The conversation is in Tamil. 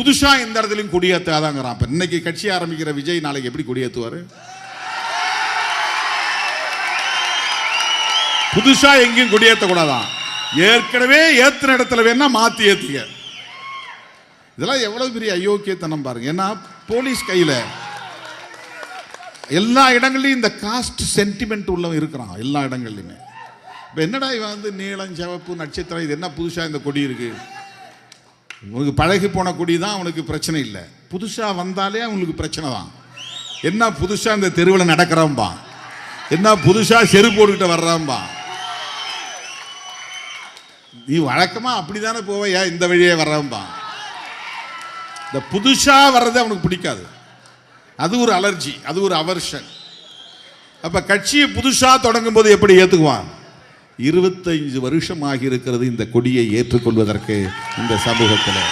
புதுசா இந்த இடத்துலையும் கொடியேற்றாதாங்கிறான். இப்ப இன்னைக்கு கட்சி ஆரம்பிக்கிற விஜய் நாளைக்கு எப்படி கொடியேற்றுவாரு? புதுசா எங்கேயும் கொடியேற்றக்கூடாதான். ஏற்கனவே ஏத்துன இடத்துல வேணா மாத்தி ஏத்துங்க. இதெல்லாம் எவ்வளவு பெரிய அயோக்கியத்தனம் பாருங்க. ஏன்னா போலீஸ் கையில எல்லா இடங்கள்லையும் இந்த காஸ்ட் சென்டிமெண்ட் உள்ளவன் இருக்கிறான். எல்லா இடங்கள்லையுமே. இப்போ என்னடா இவன் வந்து நீளம் சிவப்பு நட்சத்திரம் இது என்ன புதுசா இந்த கொடி இருக்கு? உனக்கு பழகி போன கொடி தான் அவனுக்கு பிரச்சனை இல்லை. புதுசா வந்தாலே அவனுக்கு பிரச்சனை தான். என்ன புதுசா இந்த தெருவில் நடக்கிறான்பா, என்ன புதுசா செருப்பு போட்டுக்கிட்ட வர்றான்பா. நீ வழக்கமா அப்படித்தானே போவையா, இந்த வழியே வர்றான்பா. இந்த புதுசா வர்றது அவனுக்கு பிடிக்காது. அது ஒரு அலர்ஜி, அது ஒரு அவர்ஷன். அப்ப கட்சியை புதுசா தொடங்கும் போது எப்படி ஏத்துக்குவான்? 25 வருஷம் ஆகி இருக்கிறது இந்த கொடியை ஏற்றுக்கொள்வதற்கு இந்த சமூகத்தில்.